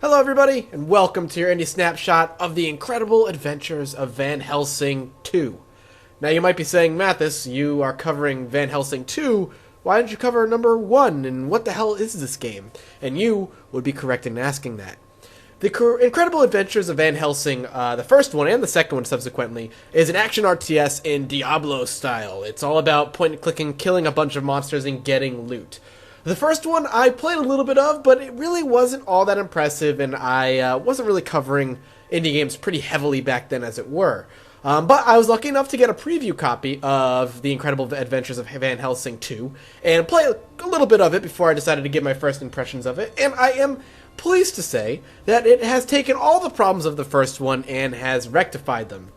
Hello everybody, and welcome to your indie snapshot of the incredible adventures of Van Helsing 2. Now you might be saying, Mathis, you are covering Van Helsing 2, why didn't you cover number 1, and what the hell is this game? And you would be correct in asking that. The Incredible Adventures of Van Helsing, the first one and the second one subsequently, is an action RTS in Diablo style. It's all about point-and-clicking, killing a bunch of monsters, and getting loot. The first one I played a little bit of, but it really wasn't all that impressive, and I wasn't really covering indie games pretty heavily back then, as it were. But I was lucky enough to get a preview copy of The Incredible Adventures of Van Helsing 2, and play a little bit of it before I decided to give my first impressions of it, and I am pleased to say that it has taken all the problems of the first one and has rectified them.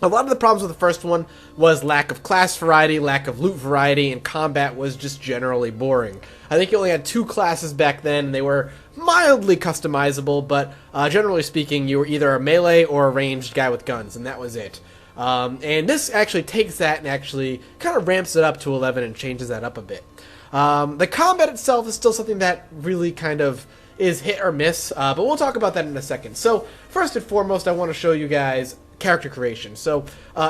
A lot of the problems with the first one was lack of class variety, lack of loot variety, and combat was just generally boring. I think you only had 2 classes back then, and they were mildly customizable, but generally speaking, you were either a melee or a ranged guy with guns, and that was it. And this actually takes that and actually kind of ramps it up to 11 and changes that up a bit. The combat itself is still something that really kind of is hit or miss, but we'll talk about that in a second. So, first and foremost, I want to show you guys character creation. So,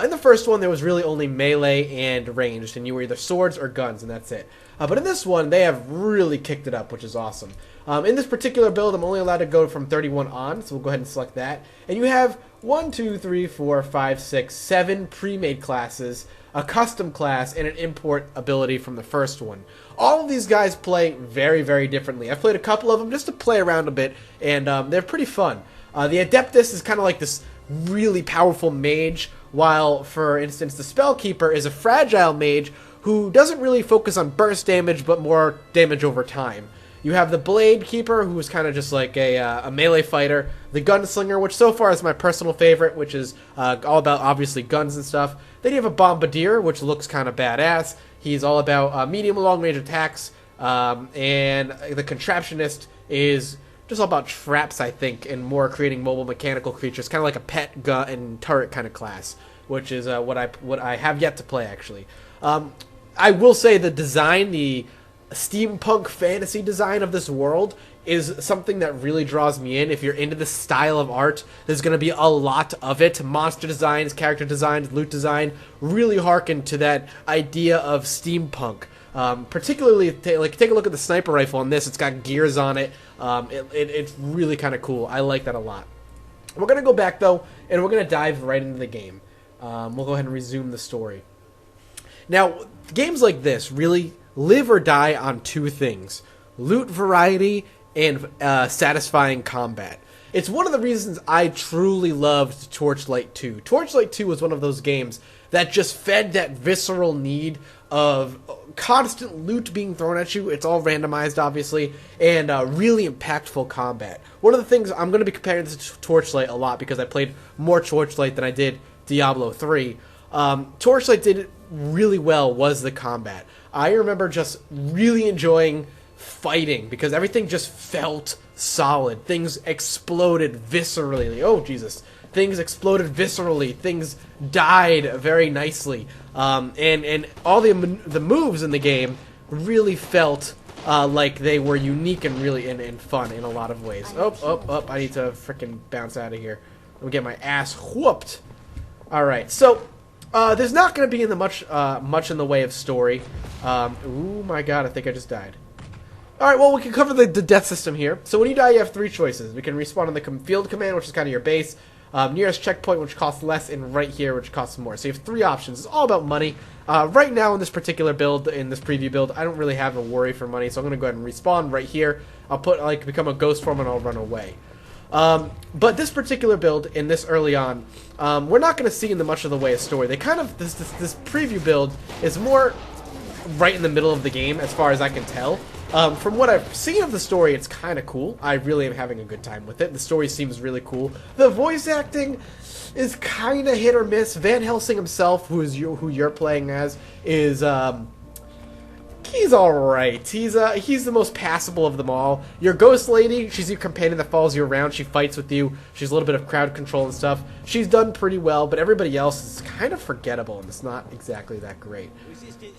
in the first one, there was really only melee and ranged, and you were either swords or guns, and that's it. But in this one, they have really kicked it up, which is awesome. In this particular build, I'm only allowed to go from 31 on, so we'll go ahead and select that. And you have 1, 2, 3, 4, 5, 6, 7 pre-made classes, a custom class, and an import ability from the first one. All of these guys play very, very differently. I've played a couple of them just to play around a bit, and they're pretty fun. The Adeptus is kind of like this really powerful mage, while, for instance, the Spellkeeper is a fragile mage who doesn't really focus on burst damage, but more damage over time. You have the Blade Keeper, who is kind of just like a melee fighter. The Gunslinger, which so far is my personal favorite, which is all about, obviously, guns and stuff. Then you have a Bombardier, which looks kind of badass. He's all about medium and long-range attacks. And the Contraptionist is just all about traps, I think, and more creating mobile mechanical creatures, kind of like a pet gun and turret kind of class, which is what I have yet to play, actually. I will say the design, the steampunk fantasy design of this world is something that really draws me in. If you're into this style of art, there's going to be a lot of it. Monster designs, character designs, loot design really harken to that idea of steampunk. Particularly, take a look at the sniper rifle on this. It's got gears on it. It's really kind of cool. I like that a lot. We're going to go back, though, and we're going to dive right into the game. We'll go ahead and resume the story. Now, games like this really live or die on 2 things: loot variety and satisfying combat. It's one of the reasons I truly loved Torchlight 2. Torchlight 2 was one of those games that just fed that visceral need of constant loot being thrown at you. It's all randomized, obviously, and really impactful combat. One of the things, I'm going to be comparing this to Torchlight a lot because I played more Torchlight than I did Diablo 3. Torchlight did really well was the combat. I remember just really enjoying fighting because everything just felt solid. Things exploded viscerally. Oh, Jesus. Things exploded viscerally. Things died very nicely. And all the moves in the game really felt like they were unique and really and fun in a lot of ways. Oh, I need to frickin' bounce out of here. I'm gonna get my ass whooped. Alright, so there's not going to be much in the way of story. Oh my god, I think I just died. Alright, well, we can cover the death system here. So when you die, you have 3 choices. We can respawn on the field command, which is kind of your base, nearest checkpoint, which costs less, and right here, which costs more. So you have 3 options. It's all about money. Right now, in this particular build, in this preview build, I don't really have a worry for money, so I'm going to go ahead and respawn right here. I'll become a ghost form, and I'll run away. But this particular build, in this early on, we're not going to see in much of the way of story. They kind of, this preview build is more right in the middle of the game, as far as I can tell. From what I've seen of the story, it's kind of cool. I really am having a good time with it. The story seems really cool. The voice acting is kind of hit or miss. Van Helsing himself, who you're playing as, is He's alright. He's the most passable of them all. Your Ghost Lady, she's your companion that follows you around. She fights with you. She's a little bit of crowd control and stuff. She's done pretty well, but everybody else is kind of forgettable, and it's not exactly that great.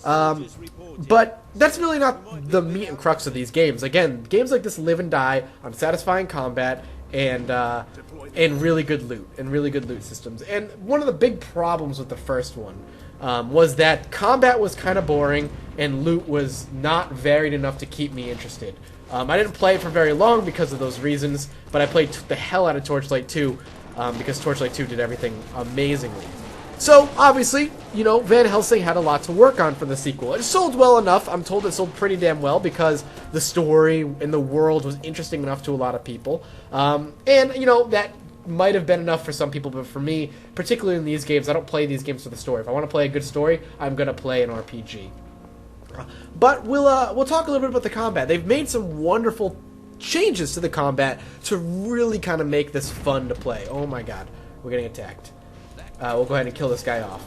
But that's really not the meat and crux of these games. Again, games like this live and die on satisfying combat and really good loot systems. And one of the big problems with the first one was that combat was kind of boring and loot was not varied enough to keep me interested. I didn't play it for very long because of those reasons, but I played the hell out of Torchlight 2 because Torchlight 2 did everything amazingly. So, obviously, you know, Van Helsing had a lot to work on for the sequel. It sold well enough. I'm told it sold pretty damn well because the story and the world was interesting enough to a lot of people. And, you know, that might have been enough for some people, but for me, particularly in these games, I don't play these games for the story. If I want to play a good story, I'm going to play an RPG. But we'll talk a little bit about the combat. They've made some wonderful changes to the combat to really kind of make this fun to play. Oh my god, we're getting attacked. We'll go ahead and kill this guy off.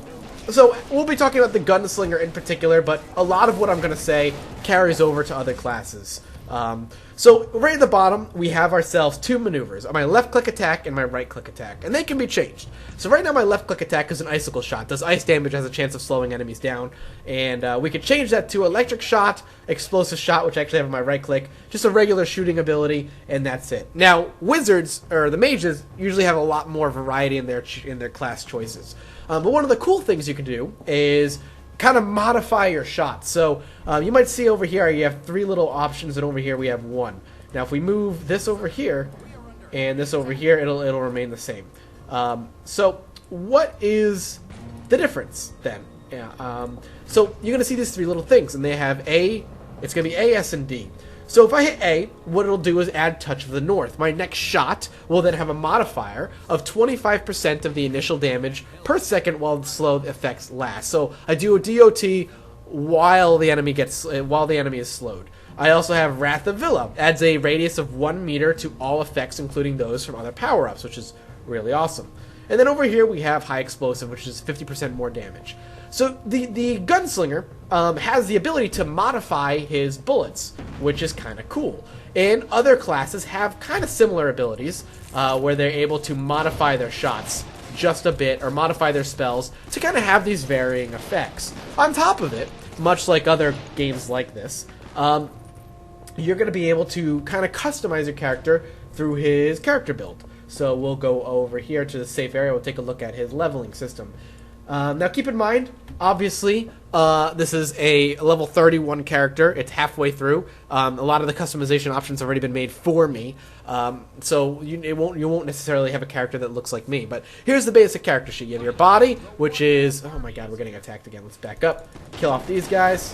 So, we'll be talking about the Gunslinger in particular, but a lot of what I'm going to say carries over to other classes. So, right at the bottom, we have ourselves two maneuvers, my left-click attack and my right-click attack, and they can be changed. So right now my left-click attack is an icicle shot, does ice damage, has a chance of slowing enemies down, and we can change that to electric shot, explosive shot, which I actually have on my right-click, just a regular shooting ability, and that's it. Now, wizards, or the mages, usually have a lot more variety in their class choices. But one of the cool things you can do is kind of modify your shots. So you might see over here you have three little options, and over here we have one. Now if we move this over here and this over here, it'll remain the same. So what is the difference then? Yeah, so you're going to see these three little things, and they have A, it's going to be A, S, and D. So if I hit A, what it'll do is add Touch of the North. My next shot will then have a modifier of 25% of the initial damage per second while the slow effects last. So I do a DOT while the enemy is slowed. I also have Wrath of Villa. Adds a radius of 1 meter to all effects, including those from other power-ups, which is really awesome. And then over here we have High Explosive, which is 50% more damage. So the Gunslinger has the ability to modify his bullets, which is kind of cool. And other classes have kind of similar abilities, where they're able to modify their shots just a bit, or modify their spells, to kind of have these varying effects. On top of it, much like other games like this, you're going to be able to kind of customize your character through his character build. So we'll go over here to the safe area, we'll take a look at his leveling system. Now keep in mind, obviously, this is a level 31 character. It's halfway through. A lot of the customization options have already been made for me, so you won't necessarily have a character that looks like me. But here's the basic character sheet. You have your body, which is... Oh my god, we're getting attacked again. Let's back up. Kill off these guys.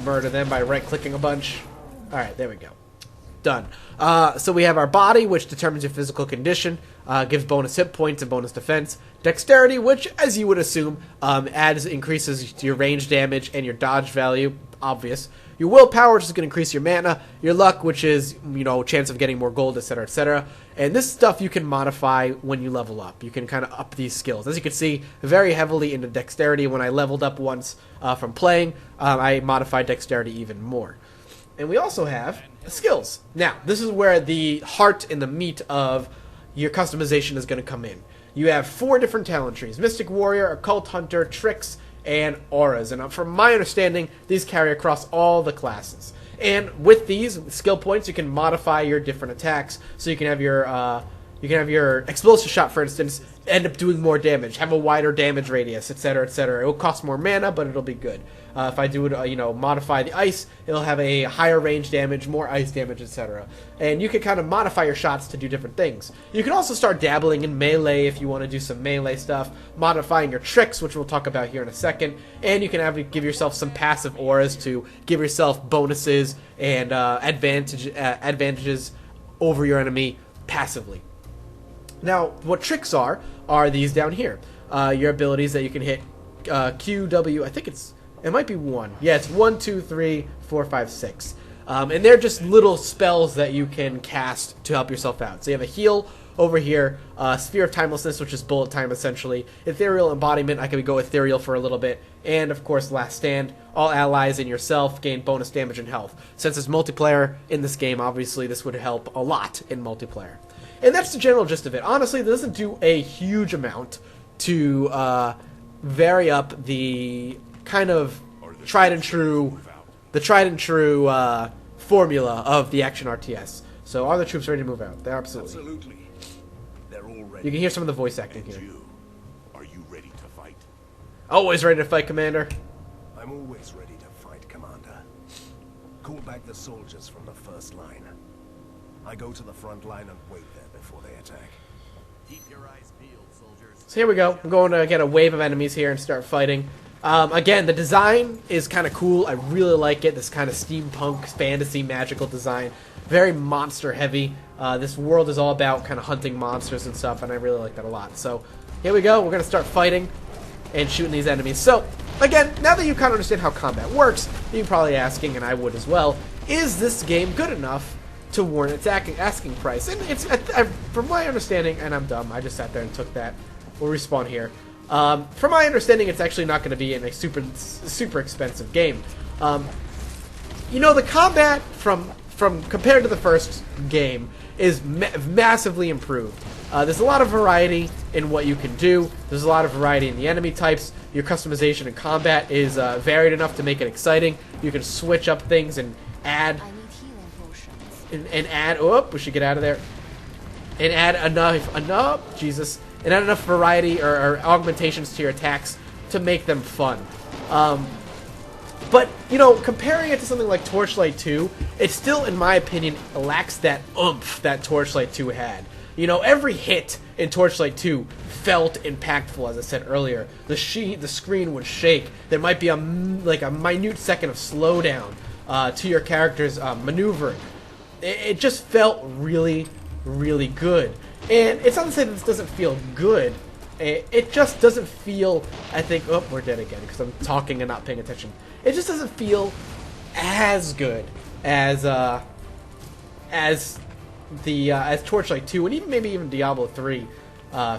Murder them by right-clicking a bunch. Alright, there we go. Done. So we have our body, which determines your physical condition, gives bonus hit points and bonus defense. Dexterity, which, as you would assume, increases your range damage and your dodge value. Obvious. Your willpower, which is going to increase your mana. Your luck, which is, you know, chance of getting more gold, etc., etc. And this stuff you can modify when you level up. You can kind of up these skills. As you can see, very heavily into dexterity. When I leveled up once from playing, I modified dexterity even more. And we also have skills. Now, this is where the heart and the meat of your customization is going to come in. You have 4 different talent trees: Mystic Warrior, Occult Hunter, Tricks, and Auras. And from my understanding, these carry across all the classes. And with these skill points, you can modify your different attacks. So you can have your explosive shot, for instance, end up doing more damage, have a wider damage radius, etc., etc. It will cost more mana, but it'll be good. If I do it, modify the ice, it'll have a higher range damage, more ice damage, etc. And you can kind of modify your shots to do different things. You can also start dabbling in melee if you want to do some melee stuff, modifying your tricks, which we'll talk about here in a second, and you can give yourself some passive auras to give yourself bonuses and advantages over your enemy passively. Now, what tricks are these down here. Your abilities that you can hit Q, W, I think it might be 1. Yeah, it's 1, 2, 3, 4, 5, 6. And they're just little spells that you can cast to help yourself out. So you have a heal, Over here, Sphere of Timelessness, which is bullet time essentially. Ethereal Embodiment, I could go ethereal for a little bit. And of course, Last Stand. All allies and yourself gain bonus damage and health. Since it's multiplayer in this game, obviously this would help a lot in multiplayer. And that's the general gist of it. Honestly, it doesn't do a huge amount to vary up the kind of tried and true formula of the action RTS. So are the troops ready to move out? They're absolutely. They're all ready. You can hear some of the voice acting And here. are you ready to fight? Always ready to fight, Commander. I'm always ready to fight, Commander. Call back the soldiers from the first line. I go to the front line and wait there before they attack. Keep your eyes peeled, soldiers. So here we go. I'm going to get a wave of enemies here and start fighting. Again, the design is kind of cool. I really like it. This kind of steampunk, fantasy, magical design. Very monster heavy. This world is all about kind of hunting monsters and stuff, and I really like that a lot. So here we go. We're going to start fighting and shooting these enemies. So, again, now that you kind of understand how combat works, you're probably asking, and I would as well, is this game good enough to warrant its asking price? And it's, from my understanding, and I'm dumb, I just sat there and took that. We'll respawn here. From my understanding, it's actually not going to be in a super expensive game. You know, the combat from compared to the first game is massively improved. There's a lot of variety in what you can do. There's a lot of variety in the enemy types. Your customization in combat is varied enough to make it exciting. You can switch up things and add and add. Oh, we should get out of there. And add enough variety or augmentations to your attacks to make them fun. But, you know, comparing it to something like Torchlight 2, it still, in my opinion, lacks that oomph that Torchlight 2 had. You know, every hit in Torchlight 2 felt impactful, as I said earlier. The screen would shake. There might be a minute second of slowdown to your character's maneuvering. It just felt really, really good. And it's not to say that this doesn't feel good. It just doesn't feel, I think, oh, we're dead again because I'm talking and not paying attention. It just doesn't feel as good as Torchlight 2 and maybe even Diablo 3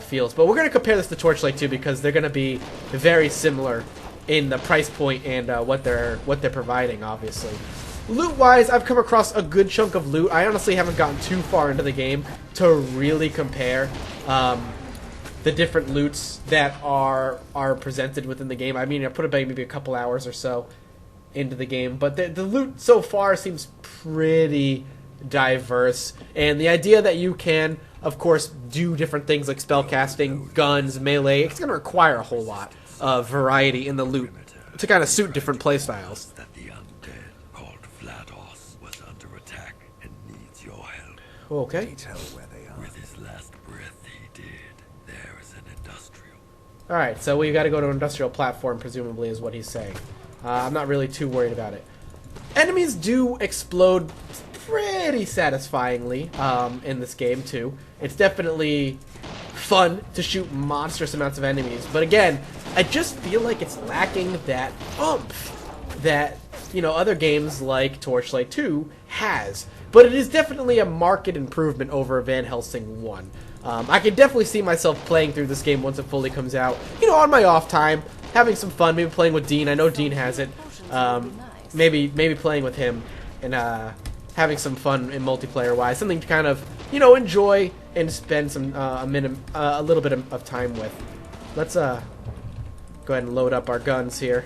feels. But we're going to compare this to Torchlight 2 because they're going to be very similar in the price point and what they're providing, obviously. Loot-wise, I've come across a good chunk of loot. I honestly haven't gotten too far into the game to really compare the different loots that are presented within the game. I mean, I put about maybe a couple hours or so into the game, but the loot so far seems pretty diverse. And the idea that you can, of course, do different things like spellcasting, guns, melee, it's going to require a whole lot of variety in the loot to kind of suit different playstyles. That the undead called Vlados was under attack and needs your help. Okay. Can you tell where they are? With his last breath, he did. There is an industrial. Alright, so we've got to go to an industrial platform, presumably, is what he's saying. I'm not really too worried about it. Enemies do explode pretty satisfyingly in this game, too. It's definitely fun to shoot monstrous amounts of enemies. But again, I just feel like it's lacking that oomph that, you know, other games like Torchlight 2 has. But it is definitely a marked improvement over Van Helsing 1. I can definitely see myself playing through this game once it fully comes out. You know, on my off time, having some fun, maybe playing with Dean. I know Dean has it. Maybe playing with him and having some fun in multiplayer-wise. Something to kind of, you know, enjoy and spend some a little bit of time with. Let's go ahead and load up our guns here.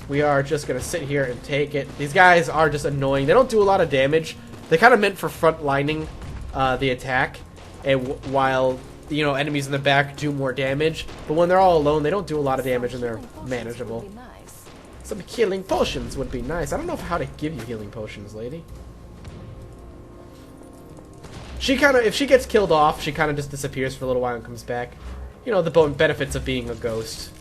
We are just going to sit here and take it. These guys are just annoying. They don't do a lot of damage. They're kind of meant for front-lining the attack, and while, you know, enemies in the back do more damage. But when they're all alone, they don't do a lot of damage, and they're manageable. Some healing potions would be nice. I don't know how to give you healing potions, lady. She kind of, if she gets killed off, she kind of just disappears for a little while and comes back. You know, the benefits of being a ghost.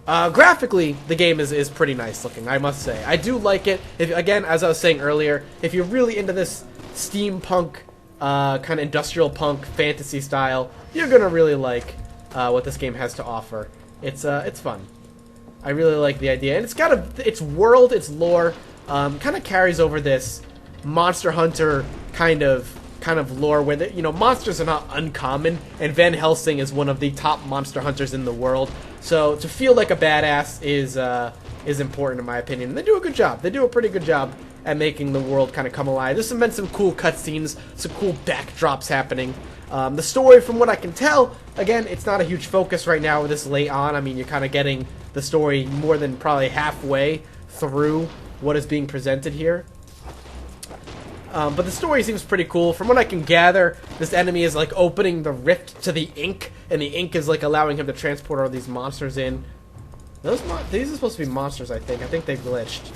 Graphically, the game is pretty nice looking, I must say. I do like it. Again, as I was saying earlier, if you're really into this steampunk, kind of industrial punk fantasy style, you're gonna really like what this game has to offer. It's fun. I really like the idea, and it's got its world, its lore, kind of carries over this Monster Hunter kind of kind of lore where you know, monsters are not uncommon, and Van Helsing is one of the top monster hunters in the world. So to feel like a badass is important in my opinion. And they do a good job. They do a pretty good job at making the world kind of come alive. There's been some cool cutscenes, some cool backdrops happening. The story, from what I can tell, again, it's not a huge focus right now this late on. I mean, you're kind of getting the story more than probably halfway through what is being presented here. But the story seems pretty cool. From what I can gather, this enemy is like opening the rift to the ink, and the ink is like allowing him to transport all these monsters in. These are supposed to be monsters, I think. I think they glitched.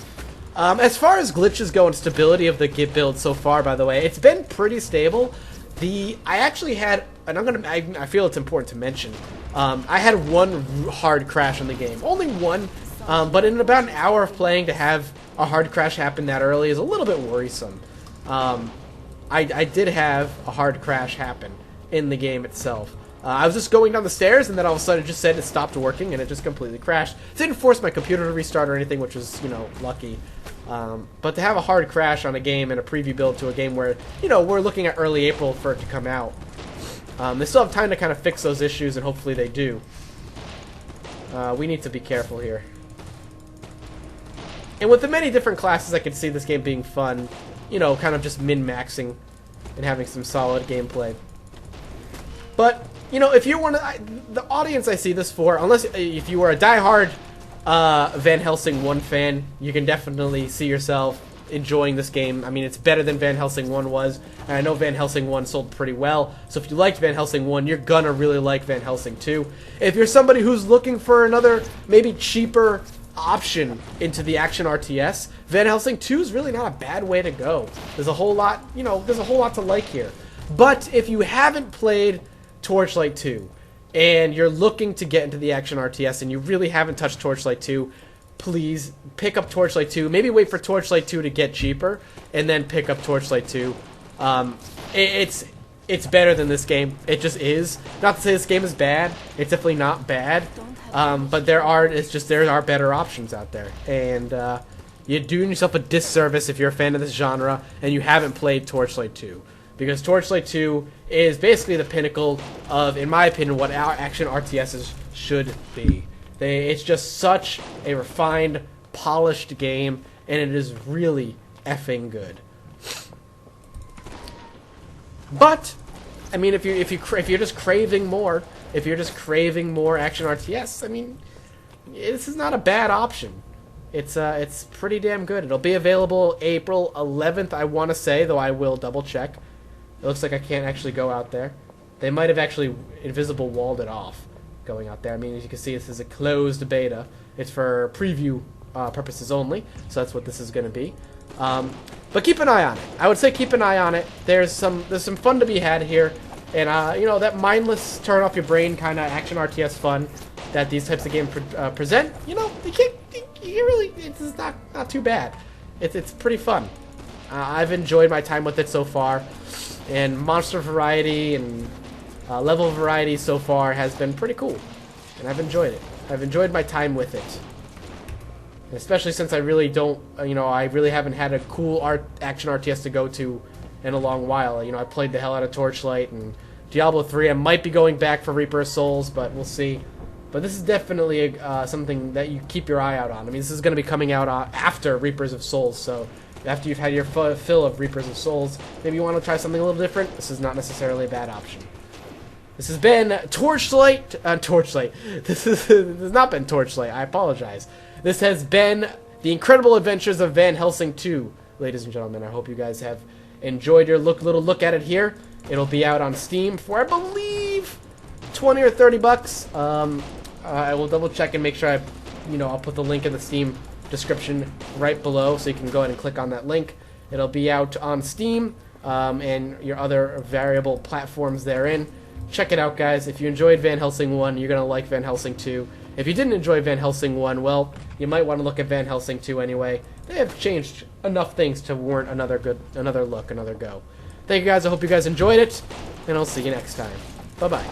As far as glitches go and stability of the Git build so far, by the way, it's been pretty stable. I actually had, and I feel it's important to mention, I had one hard crash in the game. Only one, but in about an hour of playing, to have a hard crash happen that early is a little bit worrisome. I did have a hard crash happen in the game itself. I was just going down the stairs, and then all of a sudden it just said it stopped working, and it just completely crashed. It didn't force my computer to restart or anything, which was, you know, lucky. But to have a hard crash on a game and a preview build to a game where, you know, we're looking at early April for it to come out. They still have time to kind of fix those issues, and hopefully they do. We need to be careful here. And with the many different classes, I could see this game being fun. You know, kind of just min-maxing and having some solid gameplay. But, you know, if you're one of the audience I see this for, unless if you are a diehard Van Helsing 1 fan, you can definitely see yourself enjoying this game. I mean, it's better than Van Helsing 1 was, and I know Van Helsing 1 sold pretty well, so if you liked Van Helsing 1, you're gonna really like Van Helsing 2. If you're somebody who's looking for another, maybe cheaper option into the action RTS, Van Helsing 2 is really not a bad way to go. There's a whole lot, you know, there's a whole lot to like here. But if you haven't played Torchlight 2, and you're looking to get into the action RTS, and you really haven't touched Torchlight 2, please pick up Torchlight 2. Maybe wait for Torchlight 2 to get cheaper, and then pick up Torchlight 2. It's better than this game. It just is. Not to say this game is bad. It's definitely not bad. But there are better options out there, and you're doing yourself a disservice if you're a fan of this genre and you haven't played Torchlight 2. Because Torchlight 2 is basically the pinnacle of, in my opinion, what our action RTSs should be. It's just such a refined, polished game, and it is really effing good. But, I mean, if you're just craving more, if you're just craving more action RTS, I mean, this is not a bad option. It's pretty damn good. It'll be available April 11th, I want to say, though I will double check. It looks like I can't actually go out there. They might have actually invisible walled it off going out there. I mean, as you can see, this is a closed beta. It's for preview purposes only, so that's what this is going to be. But keep an eye on it. I would say keep an eye on it. There's some fun to be had here, and you know, that mindless turn off your brain kind of action RTS fun that these types of games present. You know, it's not too bad. It's pretty fun. I've enjoyed my time with it so far, and monster variety and level variety so far has been pretty cool, and I've enjoyed it. I've enjoyed my time with it, and especially since I really don't, you know, I really haven't had a cool action RTS to go to in a long while. You know, I played the hell out of Torchlight and Diablo 3. I might be going back for Reaper of Souls, but we'll see. But this is definitely something that you keep your eye out on. I mean, this is going to be coming out after Reapers of Souls, so after you've had your fill of Reapers of Souls, maybe you want to try something a little different. This is not necessarily a bad option. This has been Torchlight. This has not been Torchlight. I apologize. This has been The Incredible Adventures of Van Helsing 2, ladies and gentlemen. I hope you guys have enjoyed your little look at it here. It'll be out on Steam for, I believe, 20 or 30 bucks. I will double check and make sure I'll put the link in the Steam description right below, so you can go ahead and click on that link. It'll be out on Steam and your other variable platforms therein. Check it out, guys. If you enjoyed Van Helsing 1, you're going to like Van Helsing 2. If you didn't enjoy Van Helsing 1, well, you might want to look at Van Helsing 2 anyway. They have changed enough things to warrant another look, another go. Thank you, guys. I hope you guys enjoyed it, and I'll see you next time. Bye-bye.